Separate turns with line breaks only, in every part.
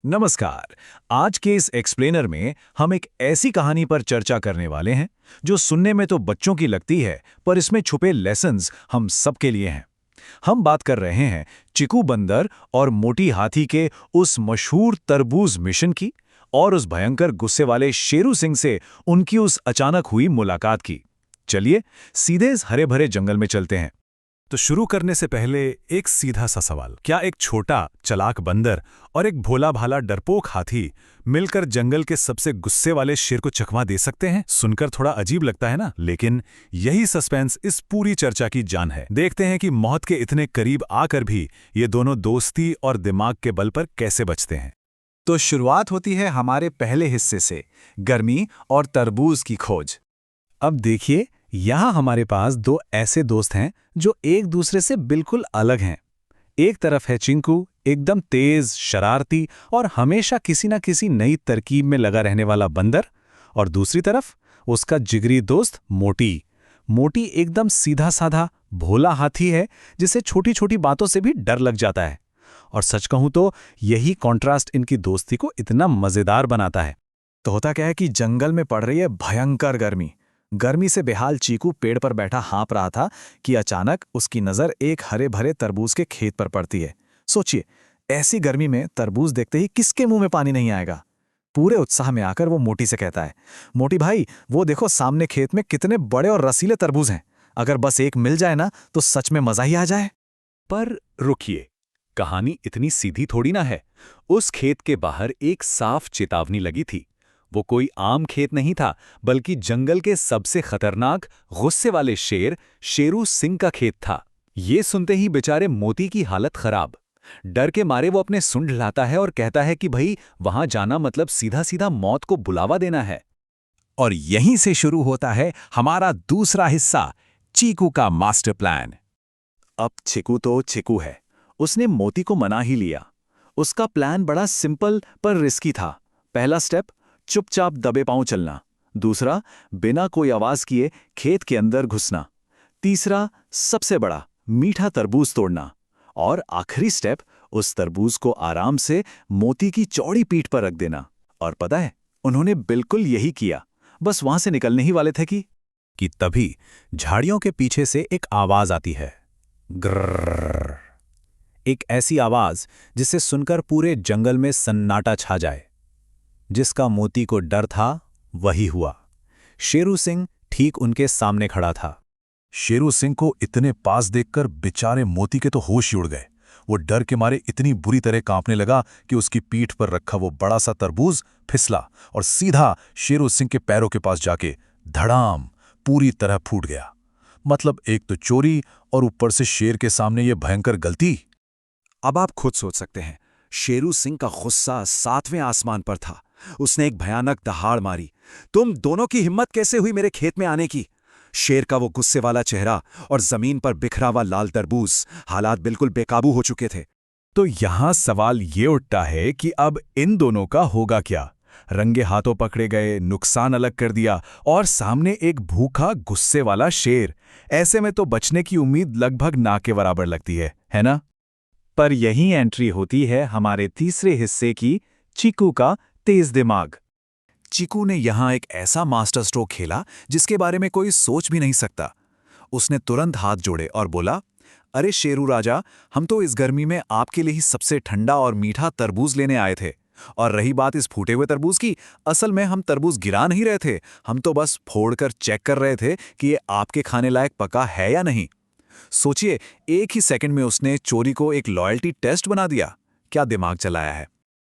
नमस्कार। आज के इस एक्सप्लेनर में हम एक ऐसी कहानी पर चर्चा करने वाले हैं जो सुनने में तो बच्चों की लगती है, पर इसमें छुपे लेसन्स हम सबके लिए हैं। हम बात कर रहे हैं चिकू बंदर और मोटी हाथी के उस मशहूर तरबूज मिशन की और उस भयंकर गुस्से वाले शेरू सिंह से उनकी उस अचानक हुई मुलाकात की। चलिए सीधे इस हरे भरे जंगल में चलते हैं।
तो शुरू करने से पहले एक सीधा सा सवाल, क्या एक छोटा चालाक बंदर और एक भोला भाला डरपोक हाथी मिलकर जंगल के सबसे गुस्से वाले शेर को चकमा दे सकते हैं? सुनकर थोड़ा अजीब लगता है ना, लेकिन यही सस्पेंस इस पूरी चर्चा की जान है। देखते हैं कि मौत के इतने करीब आकर भी ये दोनों दोस्ती और दिमाग के बल पर कैसे बचते हैं।
तो शुरुआत होती है हमारे पहले हिस्से से, गर्मी और तरबूज की खोज।
अब देखिए, यहाँ हमारे पास दो ऐसे दोस्त हैं जो एक दूसरे से बिल्कुल अलग हैं। एक तरफ है चिंकू, एकदम तेज, शरारती और हमेशा किसी न किसी नई तरकीब में लगा रहने वाला बंदर, और दूसरी तरफ उसका जिगरी दोस्त मोटी। मोटी एकदम सीधा साधा भोला हाथी है जिसे छोटी छोटी बातों से भी डर लग जाता है। और सच कहूं तो यही कॉन्ट्रास्ट इनकी दोस्ती को इतना मजेदार बनाता है।
तो होता क्या है कि जंगल में पड़ रही है भयंकर गर्मी। गर्मी से बेहाल चीकू पेड़ पर बैठा हाँप रहा था कि अचानक उसकी नज़र एक हरे भरे तरबूज के खेत पर पड़ती है। सोचिए, ऐसी गर्मी में तरबूज देखते ही किसके मुंह में पानी नहीं आएगा। पूरे उत्साह में आकर वो मोटी से कहता है, मोटी भाई, वो देखो सामने खेत में कितने बड़े और रसीले तरबूज हैं। अगर बस एक मिल जाए ना तो सच में मजा ही आ जाए।
पर रुकिए, कहानी इतनी सीधी थोड़ी ना है। उस खेत के बाहर एक साफ चेतावनी लगी थी। वो कोई आम खेत नहीं था, बल्कि जंगल के सबसे खतरनाक गुस्से वाले शेर शेरू सिंह का खेत था। ये सुनते ही बेचारे मोती की हालत खराब। डर के मारे वो अपने सुंड हिलाता है और कहता है कि भाई, वहां जाना मतलब सीधा सीधा मौत को बुलावा देना है।
और यहीं से शुरू होता है हमारा दूसरा हिस्सा, चीकू का मास्टर प्लान। अब चिकू तो चिकू है, उसने मोती को मना ही लिया। उसका प्लान बड़ा सिंपल पर रिस्की था। पहला स्टेप, चुपचाप दबे पांव चलना। दूसरा, बिना कोई आवाज किए खेत के अंदर घुसना। तीसरा, सबसे बड़ा, मीठा तरबूज तोड़ना। और आखिरी स्टेप, उस तरबूज को आराम से मोती की चौड़ी पीठ पर रख देना। और पता है, उन्होंने बिल्कुल यही किया। बस वहां से निकलने ही वाले थे कि
तभी झाड़ियों के पीछे से एक आवाज आती है, ग्रर्र। एक ऐसी आवाज जिसे सुनकर पूरे जंगल में सन्नाटा छा जाए। जिसका मोती को डर था वही हुआ। शेरू सिंह ठीक उनके सामने खड़ा था।
शेरू सिंह को इतने पास देखकर बेचारे मोती के तो होश ही उड़ गए। वो डर के मारे इतनी बुरी तरह कांपने लगा कि उसकी पीठ पर रखा वो बड़ा सा तरबूज फिसला और सीधा शेरू सिंह के पैरों के पास जाके धड़ाम पूरी तरह फूट गया। मतलब एक तो चोरी और ऊपर से शेर के सामने ये भयंकर गलती।
अब आप खुद सोच सकते हैं, शेरू सिंह का गुस्सा 7वें आसमान पर था। उसने एक भयानक दहाड़ मारी, तुम दोनों की हिम्मत कैसे हुई मेरे खेत में आने की? शेर का वो गुस्से वाला चेहरा और जमीन पर बिखरा हुआ लाल तरबूज, हालात बिल्कुल बेकाबू हो चुके थे।
तो यहां सवाल ये उठता है कि अब इन दोनों का होगा क्या? रंगे हाथों पकड़े गए, नुकसान अलग कर दिया और सामने एक भूखा गुस्से वाला शेर। ऐसे में तो बचने की उम्मीद लगभग ना के बराबर लगती है ना? पर यही एंट्री होती है हमारे तीसरे हिस्से की, चीकू का तेज दिमाग।
चीकू ने यहां एक ऐसा मास्टर स्ट्रोक खेला जिसके बारे में कोई सोच भी नहीं सकता। उसने तुरंत हाथ जोड़े और बोला, अरे शेरू राजा, हम तो इस गर्मी में आपके लिए ही सबसे ठंडा और मीठा तरबूज लेने आए थे। और रही बात इस फूटे हुए तरबूज की, असल में हम तरबूज गिरा नहीं रहे थे, हम तो बस फोड़कर चेक कर रहे थे कि ये आपके खाने लायक पका है या नहीं। सोचिए, एक ही सेकंड में उसने चोरी को एक लॉयल्टी टेस्ट बना दिया। क्या दिमाग चलाया है।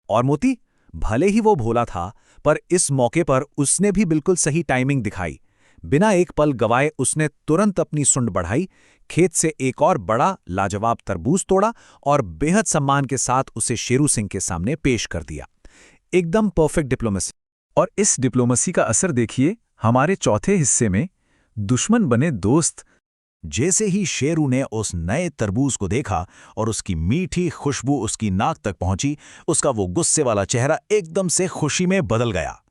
और मोती, भले ही वो भोला था, पर इस मौके पर उसने भी बिल्कुल सही टाइमिंग दिखाई। बिना एक पल गवाए उसने तुरंत अपनी सुंड बढ़ाई, खेत से एक और बड़ा लाजवाब तरबूज तोड़ा और बेहद सम्मान के साथ उसे शेरू सिंह के सामने पेश कर दिया। एकदम परफेक्ट डिप्लोमेसी। और इस डिप्लोमेसी का असर देखिए हमारे चौथे हिस्से में, दुश्मन बने दोस्त।
जैसे ही शेरू ने उस नए तरबूज को देखा और उसकी मीठी खुशबू उसकी नाक तक पहुंची, उसका वो गुस्से वाला चेहरा एकदम से खुशी में बदल गया।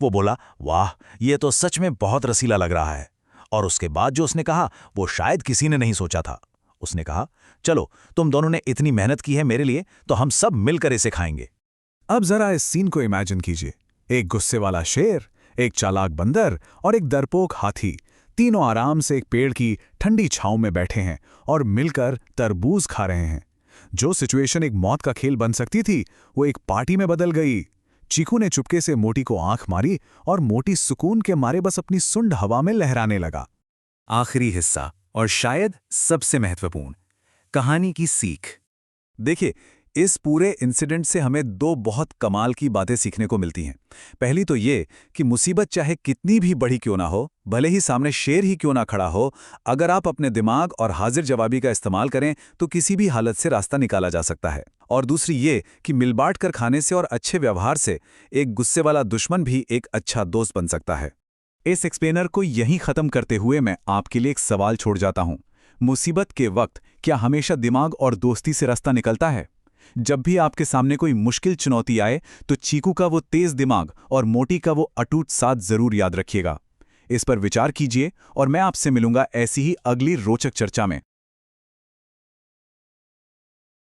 वो बोला, वाह, ये तो सच में बहुत रसीला लग रहा है। और उसके बाद जो उसने कहा वो शायद किसी ने नहीं सोचा था। उसने कहा, चलो, तुम दोनों ने इतनी मेहनत की है मेरे लिए, तो हम सब मिलकर इसे खाएंगे।
अब जरा इस सीन को इमेजिन कीजिए। एक गुस्से वाला शेर, एक चालाक बंदर और एक डरपोक हाथी, तीनों आराम से एक पेड़ की ठंडी छांव में बैठे हैं और मिलकर तरबूज खा रहे हैं। जो सिचुएशन एक मौत का खेल बन सकती थी, वो एक पार्टी में बदल गई। चीकू ने चुपके से मोटी को आंख मारी और मोटी सुकून के मारे बस अपनी सुंड हवा में लहराने लगा।
आखिरी हिस्सा और शायद सबसे महत्वपूर्ण, कहानी की सीख।
देखिए, इस पूरे इंसिडेंट से हमें दो बहुत कमाल की बातें सीखने को मिलती हैं। पहली तो ये कि मुसीबत चाहे कितनी भी बड़ी क्यों ना हो, भले ही सामने शेर ही क्यों ना खड़ा हो, अगर आप अपने दिमाग और हाजिर जवाबी का इस्तेमाल करें तो किसी भी हालत से रास्ता निकाला जा सकता है। और दूसरी ये कि मिलबांट कर खाने से और अच्छे व्यवहार से एक गुस्से वाला दुश्मन भी एक अच्छा दोस्त बन सकता है। इस एक्सप्लेनर को यहीं खत्म करते हुए मैं आपके लिए एक सवाल छोड़ जाता हूं। मुसीबत के वक्त क्या हमेशा दिमाग और दोस्ती से रास्ता निकलता है? जब भी आपके सामने कोई मुश्किल चुनौती आए तो चीकू का वो तेज दिमाग और मोटी का वो अटूट साथ जरूर याद रखिएगा। इस पर विचार कीजिए और मैं आपसे मिलूंगा ऐसी ही अगली रोचक चर्चा में।